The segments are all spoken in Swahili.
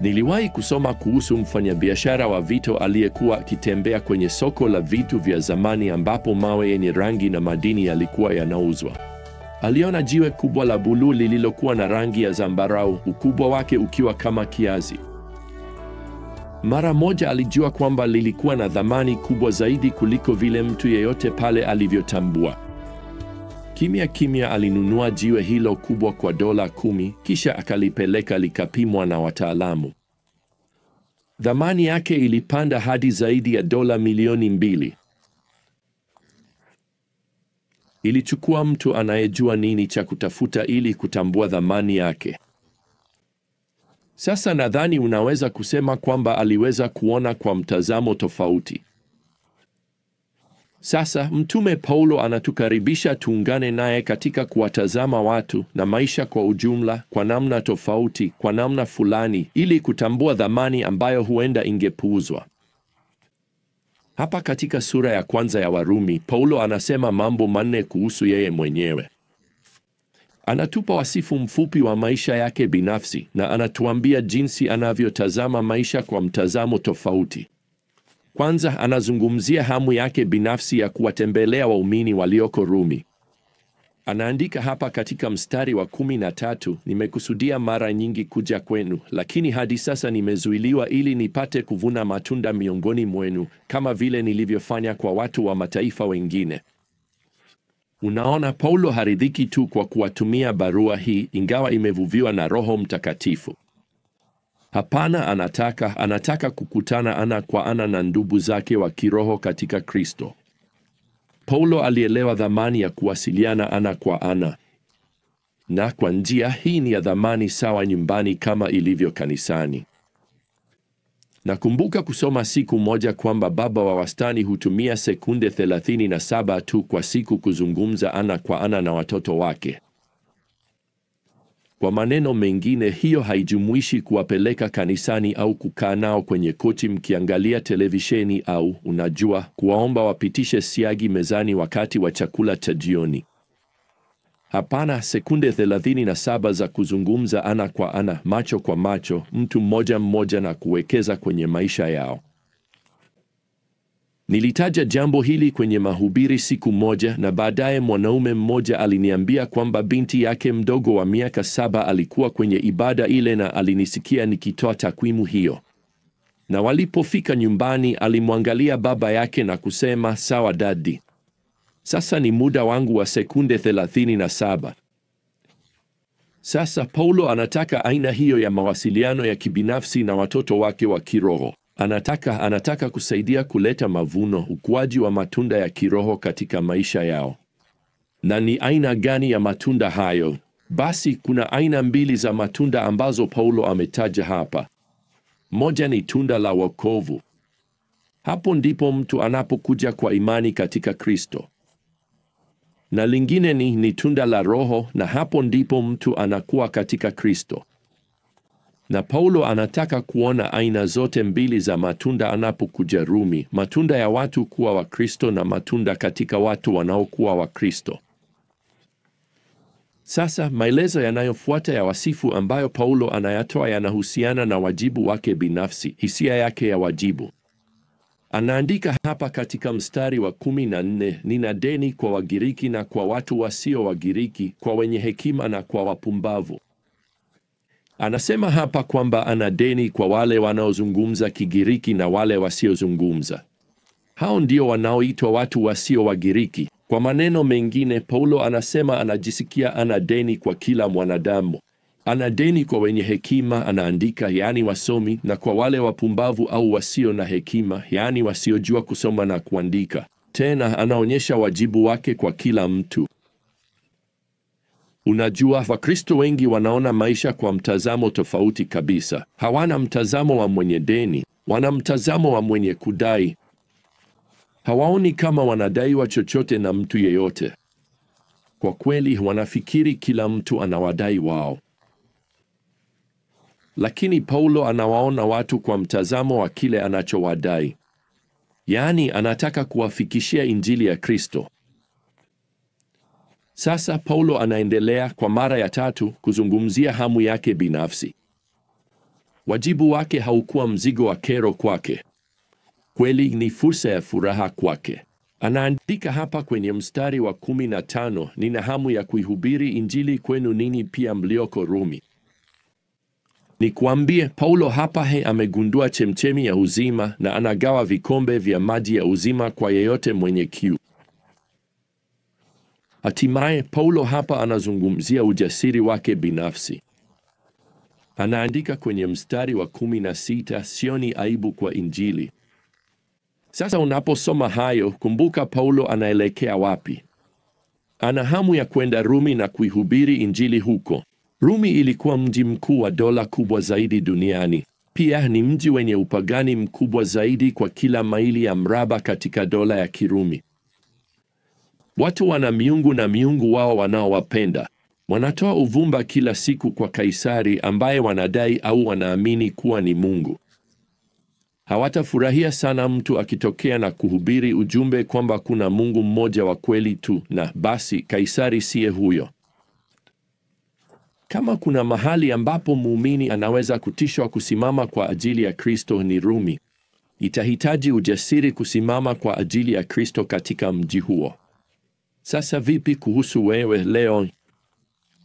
Niliwahi kusoma kuhusu mfanyabiashara wa vito aliyekuwa akitembea kwenye soko la vitu vya zamani ambapo mawe yenye rangi na madini yalikuwa yanauzwa. Aliona jiwe kubwa la buluu lililokuwa na rangi ya zambarau, ukubwa wake ukiwa kama kiazi. Mara moja alijua kwamba lilikuwa na thamani kubwa zaidi kuliko vile mtu yeyote pale alivyotambua. Kimya kimya alinunua jiwe hilo kubwa kwa $10, kisha akalipeleka likapimwa na wataalamu. Thamani yake ilipanda hadi zaidi ya $2 milioni. Ilichukua mtu anayejua nini cha kutafuta ili kutambua thamani yake. Sasa nadhani unaweza kusema kwamba aliweza kuona kwa mtazamo tofauti. Sasa Mtume Paulo anatukaribisha tuungane naye katika kuwatazama watu na maisha kwa ujumla kwa namna tofauti, kwa namna fulani, ili kutambua thamani ambayo huenda ingepuuzwa. Hapa katika sura ya 1 ya Warumi, Paulo anasema mambo manne kuhusu yeye mwenyewe. Anatupa wasifu mfupi wa maisha yake binafsi na anatuambia jinsi anavyotazama maisha kwa mtazamo tofauti. Kwanza, anazungumzia hamu yake binafsi ya kuwatembelea waumini walioko Rumi. Anaandika hapa katika mstari wa 13, nimekusudia mara nyingi kuja kwenu, lakini hadi sasa nimezuiliwa ili nipate kuvuna matunda miongoni mwenu, kama vile nilivyofanya kwa watu wa mataifa wengine. Unaona, Paulo haridhiki tu kwa kuwatumia barua hii, ingawa imevuviwa na Roho Mtakatifu. Hapana, anataka kukutana ana kwa ana na ndugu zake wa kiroho katika Kristo. Paulo alielewa thamani ya kuwasiliana ana kwa ana, na kwa njia hii ni ya thamani sawa nyumbani kama ilivyo kanisani. Nakumbuka kusoma siku moja kwamba baba wa wastani hutumia sekunde 37 tu kwa siku kuzungumza ana kwa ana na watoto wake. Kwa maneno mengine, hiyo haijumuishi kuwapeleka kanisani au kukaa nao kwenye kochi mkiangalia televisheni au, unajua, kuwaomba wapitishe siagi mezani wakati wa chakula cha jioni. Hapana, sekunde 37 za kuzungumza ana kwa ana, macho kwa macho, mtu mmoja mmoja, na kuwekeza kwenye maisha yao. Nilitaja jambo hili kwenye mahubiri siku moja, na baadaye mwanaume mmoja aliniambia kwamba binti yake mdogo wa miaka 7 alikuwa kwenye ibada ile na alinisikia nikitoa takwimu hiyo. Na walipofika nyumbani, alimwangalia baba yake na kusema, sawa dadi, sasa ni muda wangu wa sekunde 37. Sasa Paulo anataka aina hiyo ya mawasiliano ya kibinafsi na watoto wake wa kiroho. Anataka kusaidia kuleta mavuno, ukuaji wa matunda ya kiroho katika maisha yao. Na ni aina gani ya matunda hayo? Basi kuna aina 2 za matunda ambazo Paulo ametaja hapa. Moja ni tunda la wokovu. Hapo ndipo mtu anapokuja kwa imani katika Kristo. Na lingine ni tunda la Roho, na hapo ndipo mtu anakuwa katika Kristo. Na Paulo anataka kuona aina zote 2 za matunda anapokuja Rumi, matunda ya watu kuwa wa Kristo na matunda katika watu wanaokuwa wa Kristo. Sasa maelezo yanayofuata ya wasifu ambayo Paulo anayatoa yanahusiana na wajibu wake binafsi, hisia yake ya wajibu. Anaandika hapa katika mstari wa 14, nina deni kwa Wagiriki na kwa watu wasio Wagiriki, kwa wenye hekima na kwa wapumbavu. Anasema hapa kwamba ana deni kwa wale wanaozungumza Kigiriki na wale wasiozungumza. Hao ndio wanaoitwa watu wasio Wagiriki. Kwa maneno mengine, Paulo anasema anajisikia ana deni kwa kila mwanadamu. Ana deni kwa wenye hekima, anaandika, yaani wasomi, na kwa wale wapumbavu au wasio na hekima, yaani wasiojua kusoma na kuandika. Tena anaonyesha wajibu wake kwa kila mtu. Unajua, Wakristo wengi wanaona maisha kwa mtazamo tofauti kabisa. Hawana mtazamo wa mwenye deni, wana mtazamo wa mwenye kudai. Hawaoni kama wanadaiwa chochote na mtu yeyote. Kwa kweli, wanafikiri kila mtu anawadai wao. Lakini Paulo anawaona watu kwa mtazamo wa kile anachowadai. Yaani, anataka kuwafikishia Injili ya Kristo. Sasa Paulo anaendelea kwa mara ya 3 kuzungumzia hamu yake binafsi. Wajibu wake haukuwa mzigo wa kero kwake. Kweli ni fursa ya furaha kwake. Anaandika hapa kwenye mstari wa 15, nina hamu ya kuihubiri Injili kwenu ninyi pia mlioko Rumi. Nikwambie, Paulo hapa amegundua chemchemi ya uzima na anagawa vikombe vya maji ya uzima kwa yeyote mwenye kiu. Hatimaye Paulo hapa anazungumzia ujasiri wake binafsi. Anaandika kwenye mstari wa 16, sioni aibu kwa Injili. Sasa unaposoma hayo, kumbuka Paulo anaelekea wapi? Ana hamu ya kwenda Rumi na kuihubiri Injili huko. Rumi ilikuwa mji mkuu wa dola kubwa zaidi duniani. Pia ni mji wenye upagani mkubwa zaidi kwa kila maili ya mraba katika dola ya Kirumi. Watu wana miungu na miungu wao wanaowapenda. Wanatoa uvumba kila siku kwa Kaisari ambaye wanadai au wanaamini kuwa ni Mungu. Hawatafurahia sana mtu akitokea na kuhubiri ujumbe kwamba kuna Mungu mmoja wa kweli tu, na basi Kaisari siye huyo. Kama kuna mahali ambapo muumini anaweza kutishwa kusimama kwa ajili ya Kristo ni Rumi. Itahitaji ujasiri kusimama kwa ajili ya Kristo katika mji huo. Sasa vipi kuhusu wewe leo?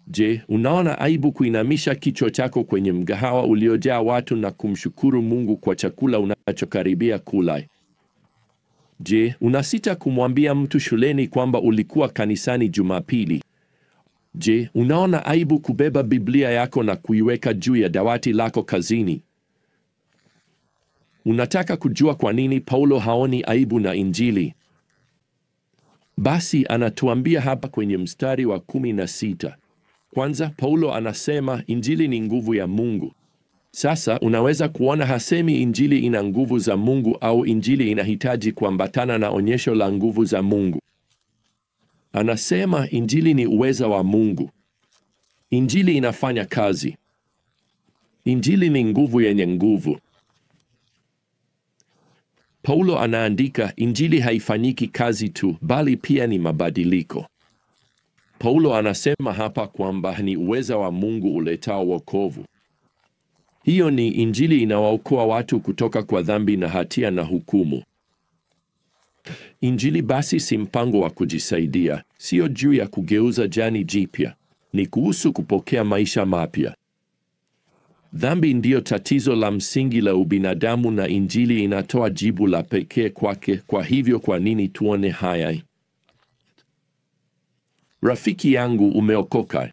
Je, unaona aibu kuinamisha kichwa chako kwenye mgahawa uliojaa watu na kumshukuru Mungu kwa chakula unachokaribia kula? Je, unasita kumwambia mtu shuleni kwamba ulikuwa kanisani Jumapili? Je, unaona aibu kubeba Biblia yako na kuiweka juu ya dawati lako kazini? Unataka kujua kwa nini Paulo haoni aibu na Injili? Basi anatuambia hapa kwenye mstari wa 16. Kwanza, Paulo anasema Injili ni nguvu ya Mungu. Sasa unaweza kuona hasemi Injili ina nguvu za Mungu au Injili inahitaji kuambatana na onyesho la nguvu za Mungu. Anasema Injili ni uweza wa Mungu. Injili inafanya kazi. Injili ni nguvu yenye nguvu. Paulo anaandika Injili haifanyiki kazi tu, bali pia ni mabadiliko. Paulo anasema hapa kwamba ni uweza wa Mungu uletao wokovu. Hiyo ni Injili inawaokoa watu kutoka kwa dhambi na hatia na hukumu. Injili basi si mpango wa kujisaidia, sio juu ya kugeuza jani jipya. Ni kuhusu kupokea maisha mapya. Dhambi ndiyo tatizo la msingi la ubinadamu na Injili inatoa jibu la pekee kwake. Kwa hivyo kwa nini tuone haya? Rafiki yangu, umeokoka.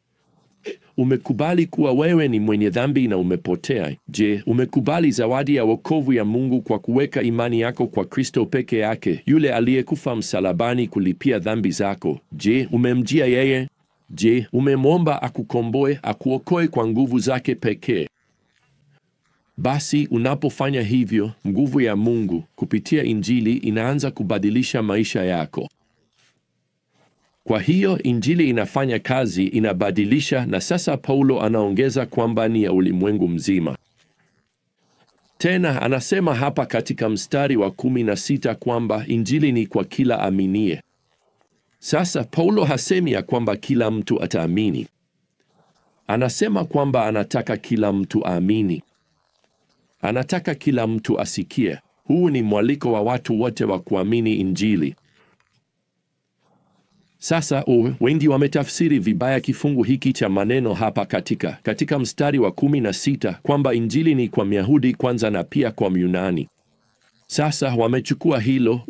Umekubali kuwa wewe ni mwenye dhambi na umepotea. Je, umekubali zawadi ya wokovu ya Mungu kwa kuweka imani yako kwa Kristo peke yake, yule aliyekufa msalabani kulipia dhambi zako? Je, umemjia yeye? Je, umemwomba akukomboe, akuokoe kwa nguvu zake pekee? Basi unapofanya hivyo, nguvu ya Mungu kupitia Injili inaanza kubadilisha maisha yako. Kwa hiyo Injili inafanya kazi, inabadilisha, na sasa Paulo anaongeza kwamba ni ya ulimwengu mzima. Tena anasema hapa katika mstari wa 16 kwamba Injili ni kwa kila aminie. Sasa Paulo hasemi ya kwamba kila mtu ataamini. Anasema kwamba anataka kila mtu aamini. Anataka kila mtu asikie. Huu ni mwaliko wa watu wote wa kuamini Injili. Sasa wengi wametafsiri vibaya kifungu hiki cha maneno hapa katika mstari wa 16 kwamba Injili ni kwa Myahudi kwanza na pia kwa Myunani. Sasa wamechukua hilo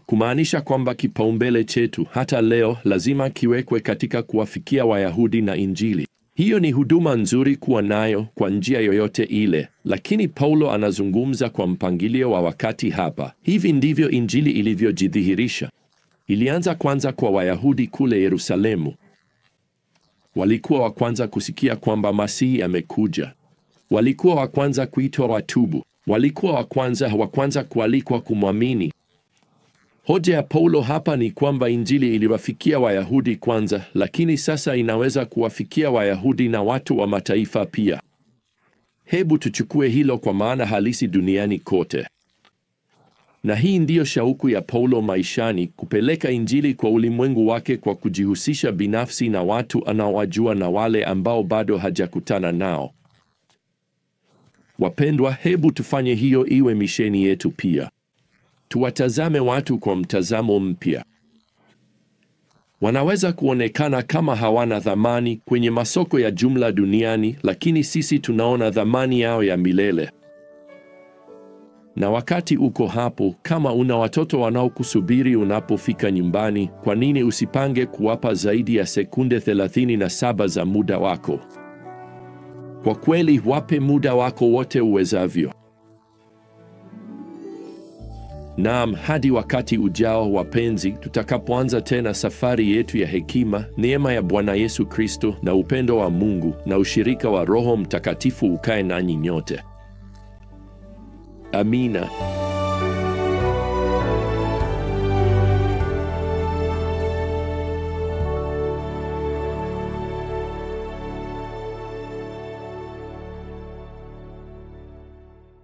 kumaanisha kwamba kipaumbele chetu hata leo lazima kiwekwe katika kuwafikia Wayahudi na Injili. Hiyo ni huduma nzuri kuwa nayo kwa njia yoyote ile, lakini Paulo anazungumza kwa mpangilio wa wakati hapa. Hivi ndivyo Injili ilivyojidhihirisha. Ilianza kwanza kwa Wayahudi kule Yerusalemu. Walikuwa wa kwanza kusikia kwamba Masihi amekuja. Walikuwa wa kwanza kuitwa watubu. Walikuwa wa kwanza kualikwa kumwamini. Hoja ya Paulo hapa ni kwamba Injili iliwafikia Wayahudi kwanza, lakini sasa inaweza kuwafikia Wayahudi na watu wa mataifa pia. Hebu tuchukue hilo kwa maana halisi duniani kote. Na hii ndiyo shauku ya Paulo maishani, kupeleka Injili kwa ulimwengu wake kwa kujihusisha binafsi na watu anaowajua na wale ambao bado hajakutana nao. Wapendwa, hebu tufanye hiyo iwe misheni yetu pia. Tuwatazame watu kwa mtazamo mpya. Wanaweza kuonekana kama hawana thamani kwenye masoko ya jumla duniani, lakini sisi tunaona thamani yao ya milele. Na wakati uko hapo, kama una watoto wanaokusubiri unapofika nyumbani, kwa nini usipange kuwapa zaidi ya sekunde 37 za muda wako? Kwa kweli, wape muda wako wote uwezavyo. Naam, hadi wakati ujao wapenzi, tutakapoanza tena safari yetu ya hekima, neema ya Bwana Yesu Kristo na upendo wa Mungu na ushirika wa Roho Mtakatifu ukae nanyi nyote. Amina.